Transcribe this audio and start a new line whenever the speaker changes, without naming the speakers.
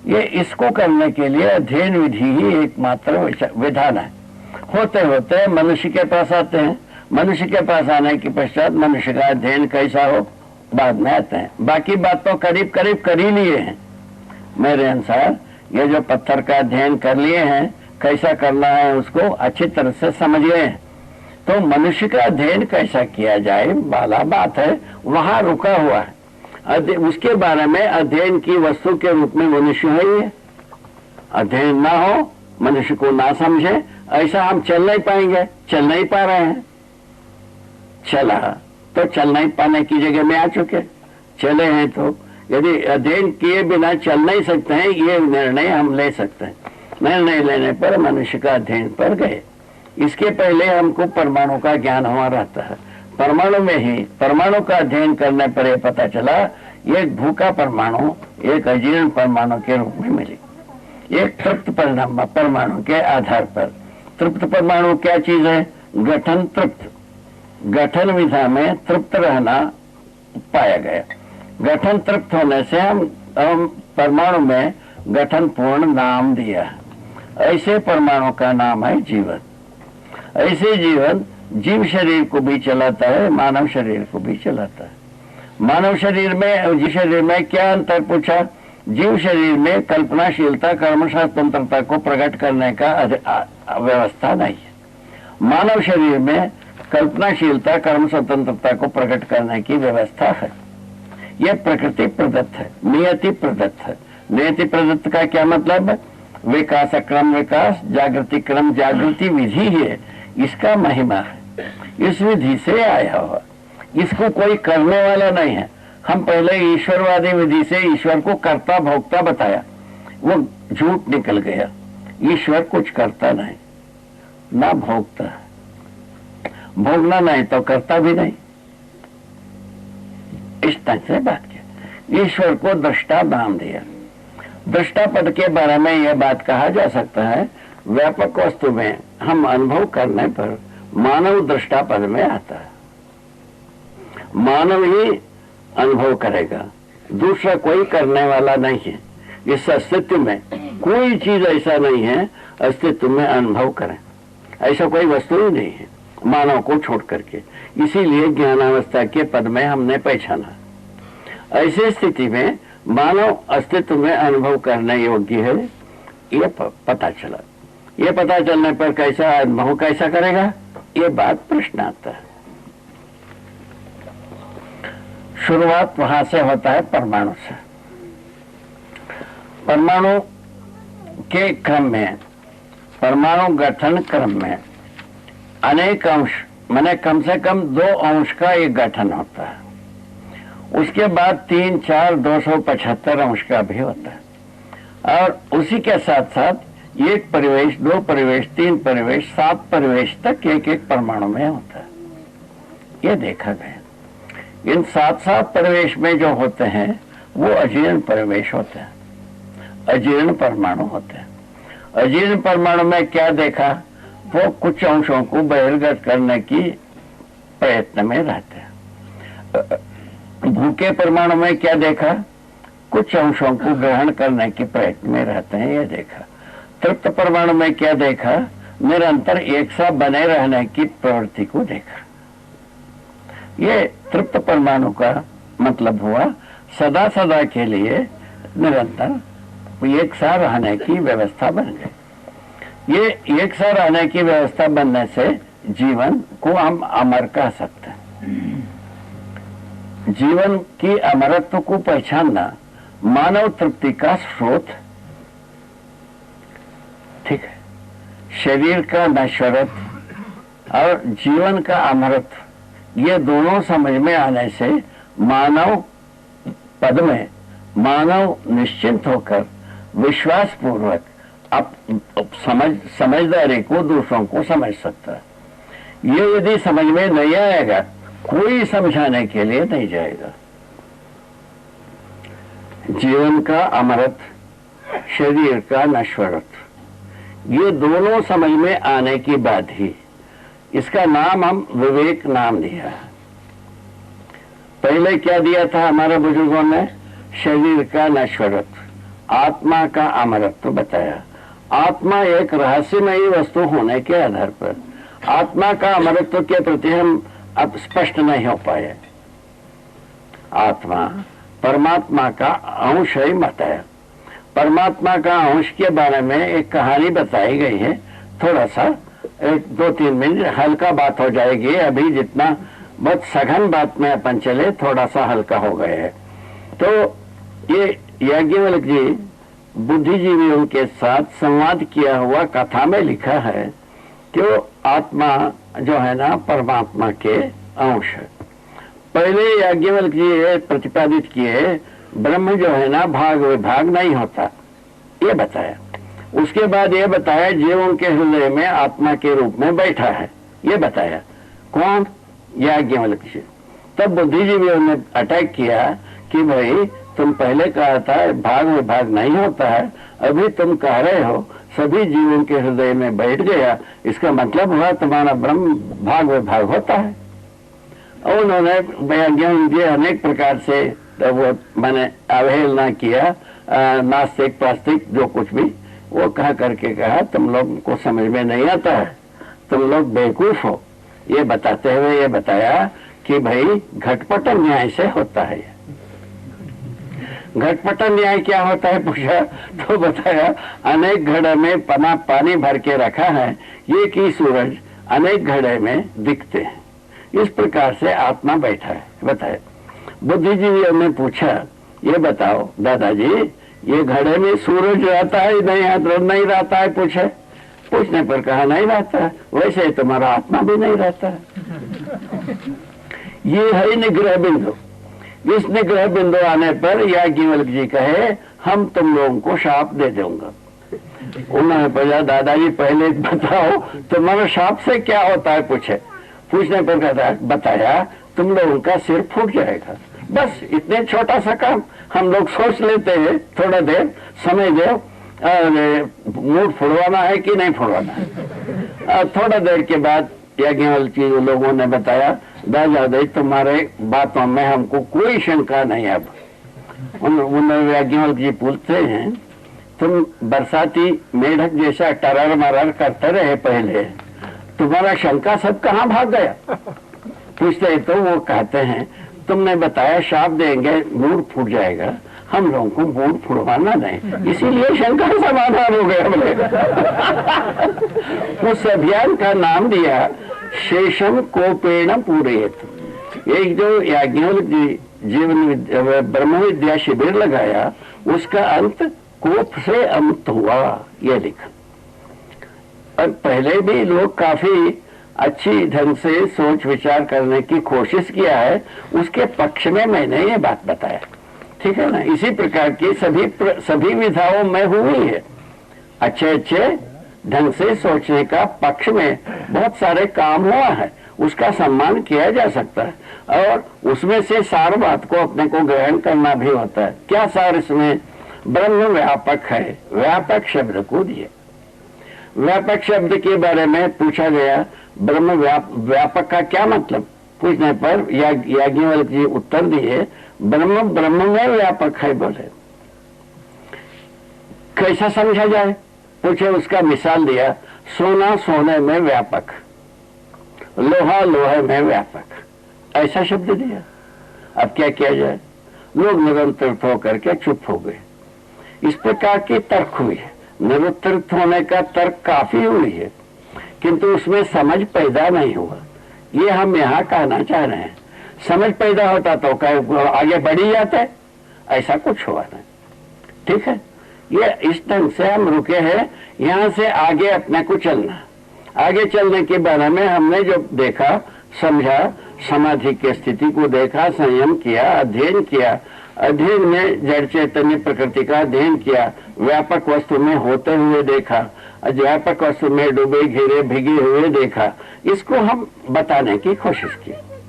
ये इसको करने के लिए अध्ययन विधि ही एकमात्र विधान है। होते होते मनुष्य के पास आते हैं, मनुष्य के पास आने के पश्चात मनुष्य का अध्ययन कैसा हो बाद में आते हैं। बाकी बात तो करीब करीब कर ही लिए हैं। मेरे अनुसार ये जो पत्थर का अध्ययन कर लिए हैं, कैसा करना है उसको अच्छी तरह से समझ गए हैं। तो मनुष्य का अध्ययन कैसा किया जाए वाला बात है, वहां रुका हुआ है। उसके बारे में अध्ययन की वस्तु के रूप में मनुष्य है। ये अध्ययन ना हो, मनुष्य को ना समझे, ऐसा हम चल नहीं पाएंगे। चल नहीं पा रहे हैं। चला तो चल नहीं पाने की जगह में आ चुके, चले हैं तो यदि अध्ययन किए बिना चल नहीं सकते हैं, ये निर्णय हम ले सकते हैं। निर्णय लेने पर मनुष्य का अध्ययन पर गए। इसके पहले हमको परमाणु का ज्ञान हुआ रहता है। परमाणु में ही परमाणु का अध्ययन करने पर यह पता चला एक भूखा परमाणु एक अजीर्ण परमाणु के रूप में मिली, एक तृप्त परमाणु के आधार पर। तृप्त परमाणु क्या चीज है? गठन तृप्त, गठन विधा में तृप्त रहना पाया गया। गठन तृप्त होने से हम परमाणु में गठन पूर्ण नाम दिया। ऐसे परमाणु का नाम है जीवन। ऐसे जीवन जीव शरीर को भी चलाता है, मानव शरीर को भी चलाता है। मानव शरीर में जीव शरीर में क्या अंतर पूछा? जीव शरीर में कल्पनाशीलता कर्म स्वतंत्रता को प्रकट करने का व्यवस्था नहीं है। मानव शरीर में कल्पनाशीलता कर्म स्वतंत्रता को प्रकट करने की व्यवस्था है। यह प्रकृति प्रदत्त है, नियति प्रदत्त है। नियति प्रदत्त का क्या मतलब है? विकास क्रम विकास, जागृति क्रम जागृति विधि है, इसका महिमा है। इस विधि से आया हुआ, इसको कोई करने वाला नहीं है। हम पहले ईश्वरवादी विधि से ईश्वर को कर्ता भोक्ता बताया, वो झूठ निकल गया। ईश्वर कुछ करता नहीं, ना भोगता है। भोगना नहीं तो करता भी नहीं। इस तरह से बात किया। ईश्वर को दृष्टा नाम दिया। दृष्टा पद के बारे में यह बात कहा जा सकता है, व्यापक वस्तु में हम अनुभव करने पर मानव दृष्टा पद में आता है। मानव ही अनुभव करेगा, दूसरा कोई करने वाला नहीं है। इस अस्तित्व में कोई चीज ऐसा नहीं है अस्तित्व में अनुभव करें, ऐसा कोई वस्तु ही नहीं है मानव को छोड़ करके। इसीलिए ज्ञानावस्था के पद में हमने पहचाना। ऐसी स्थिति में मानव अस्तित्व में अनुभव करने योग्य है, ये पता चला। ये पता चलने पर कैसा अनुभव कैसा करेगा, ये बात प्रश्न आता है। शुरुआत वहां से होता है परमाणु से। परमाणु के क्रम में, परमाणु गठन क्रम में अनेक अंश, माने कम से कम 2 अंश का एक गठन होता है। उसके बाद 3, 4, 275 अंश का भी होता है। और उसी के साथ साथ 1 परिवेश, 2 परिवेश, 3 परिवेश, 7 परिवेश तक एक एक परमाणु में होता है। ये देखा गया। इन 7 परिवेश में जो होते हैं वो अजीर्ण परिवेश होते हैं, अजीर्ण परमाणु होते हैं। अजीर्ण परमाणु में क्या देखा? वो कुछ अंशों को बहिर्गत करने की प्रयत्न में रहते हैं। भूखे परमाणु में क्या देखा? कुछ अंशों को ग्रहण करने के प्रयत्न में रहते हैं, ये देखा। तृप्त परमाणु में क्या देखा? निरंतर एक साथ बने रहने की प्रवृत्ति को देखा। ये तृप्त परमाणु का मतलब हुआ सदा सदा के लिए निरंतर एक साथ रहने की व्यवस्था बन गई। ये एक साथ रहने की व्यवस्था बनने से जीवन को हम अमर कह सकते हैं। जीवन की अमरत्व को पहचानना मानव तृप्ति का स्रोत, ठीक है। शरीर का नश्वरत्व और जीवन का अमरत्व, ये दोनों समझ में आने से मानव पद में मानव निश्चिंत होकर विश्वास पूर्वक समझदारी को दूसरों को समझ सकता है। ये यदि समझ में नहीं आएगा, कोई समझाने के लिए नहीं जाएगा। जीवन का अमरत्व, शरीर का नश्वरत्व, ये दोनों समझ में आने के बाद ही इसका नाम हम विवेक नाम दिया है। पहले क्या दिया था हमारे बुजुर्गों ने? शरीर का नश्वरत्व, आत्मा का अमरत्व बताया। आत्मा एक रहस्यमयी वस्तु होने के आधार पर आत्मा का अमरत्व के प्रति हम अब स्पष्ट नहीं हो पाए। आत्मा परमात्मा का अंश ही बताया। परमात्मा का अंश के बारे में एक कहानी बताई गई है। थोड़ा सा 1-2-3 मिनट हल्का बात हो जाएगी। अभी जितना बहुत सघन बात में अपन चले थोड़ा सा हल्का हो गए है। तो ये याज्ञवल्क जी बुद्धिजीवियों के साथ संवाद किया हुआ कथा में लिखा है कि वो आत्मा जो है ना परमात्मा के अंश है। पहले याज्ञवल्क जी ये प्रतिपादित किए ब्रह्म जो है ना भाग विभाग नहीं होता, ये बताया। उसके बाद ये बताया जीवों के हृदय में आत्मा के रूप में बैठा है, ये बताया। कौन? याज्ञवल्क जी। तब बुद्धिजीवियों ने अटैक किया कि भाई तुम पहले कहा था भाग विभाग नहीं होता है, अभी तुम कह रहे हो सभी जीवों के हृदय में बैठ गया, इसका मतलब हुआ तुम्हारा ब्रह्म भाग विभाग होता है। और उन्होंने अनेक प्रकार से वो मैंने अवहेलना किया, नास्तिक पास्तिक जो कुछ भी वो कहा करके कहा तुम लोग को समझ में नहीं आता है, तुम लोग बेवकूफ हो। ये बताते हुए ये बताया कि भाई घटपट न्याय से होता है। घटपट न्याय क्या होता है पूछा तो बताया अनेक घड़े में पानी भर के रखा है, ये की सूरज अनेक घड़े में दिखते हैं। इस प्रकार से आत्मा बैठा है, बताया। बुद्धिजीवियों ने पूछा ये बताओ दादाजी ये घड़े में सूरज रहता है नहीं रहता है? पूछने पर कहा नहीं रहता है। वैसे तुम्हारा आत्मा भी नहीं रहता है। ये है निग्रह बिंदु। इस निग्रह बिंदु आने पर याज्ञवल्क जी कहे हम तुम लोगों को शाप दे दूंगा। उन्होंने पूछा दादाजी पहले बताओ तुम्हारा शाप से क्या होता है? पूछने पर बताया तुम लोगों का सिर फूट जाएगा। बस इतने छोटा सा काम हम लोग सोच लेते हैं, थोड़ा देर समय दो, मूड फुड़वाना है कि नहीं फुड़वाना है। थोड़ा देर के बाद याज्ञवल्क जी लोगों ने बताया दादाजी तुम्हारे बातों में हमको कोई शंका नहीं। अब उन्होंने याज्ञवल्क जी पूछते हैं तुम बरसाती मेढक जैसा टरर मरर करते रहे पहले, तुम्हारा शंका सब कहाँ भाग गया? पूछते तो वो कहते हैं तुमने बताया शाप देंगे मूड फूट जाएगा, हम लोगों को मूड फुड़वाना नहीं, इसीलिए शंका समाधान हो गया। बोले उस अभियान का नाम दिया शेषम कोपेण पूरयेत। एक जो याज्ञवल्क जी जीवन ब्रह्म विद्या शिविर लगाया उसका अंत कोप से अंत हुआ, ये लिखा। और पहले भी लोग काफी अच्छी ढंग से सोच विचार करने की कोशिश किया है, उसके पक्ष में मैंने ये बात बताया, ठीक है ना। इसी प्रकार की सभी विधाओं में हुई है। अच्छे ढंग से सोचने का पक्ष में बहुत सारे काम हुआ है, उसका सम्मान किया जा सकता है और उसमें से सार बात को अपने को ग्रहण करना भी होता है। क्या सार इसमें? ब्रह्म व्यापक है, व्यापक शब्द को दिए। व्यापक शब्द के बारे में पूछा गया ब्रह्म व्यापक का क्या मतलब? पूछने पर याज्ञवल्क जी उत्तर दिए ब्रह्म में व्यापक है। बोले कैसा समझा जाए? पूछे, उसका मिसाल दिया सोना सोने में व्यापक, लोहा लोहे में व्यापक, ऐसा शब्द दिया। अब क्या किया जाए? लोग निरंतर होकर के चुप हो गए। इस प्रकार की तर्क हुई है, निरुत्तरित होने का तर्क काफी हुई है, किंतु उसमें समझ पैदा नहीं हुआ। ये हम यहाँ कहना चाह रहे हैं। समझ पैदा होता तो आगे बढ़ ही जाते, ऐसा कुछ हुआ नहीं, ठीक है। ये इस ढंग से हम रुके हैं। यहाँ से आगे अपने को चलना। आगे चलने के बारे में हमने जो देखा समझा, समाधि की स्थिति को देखा, संयम किया, अध्ययन किया। अध्ययन में जड़ चैतन्य प्रकृति का अध्ययन किया, व्यापक वस्तु में होते हुए देखा, व्यापक वस्तु में डूबे घिरे भिगे हुए देखा। इसको हम बताने की कोशिश की।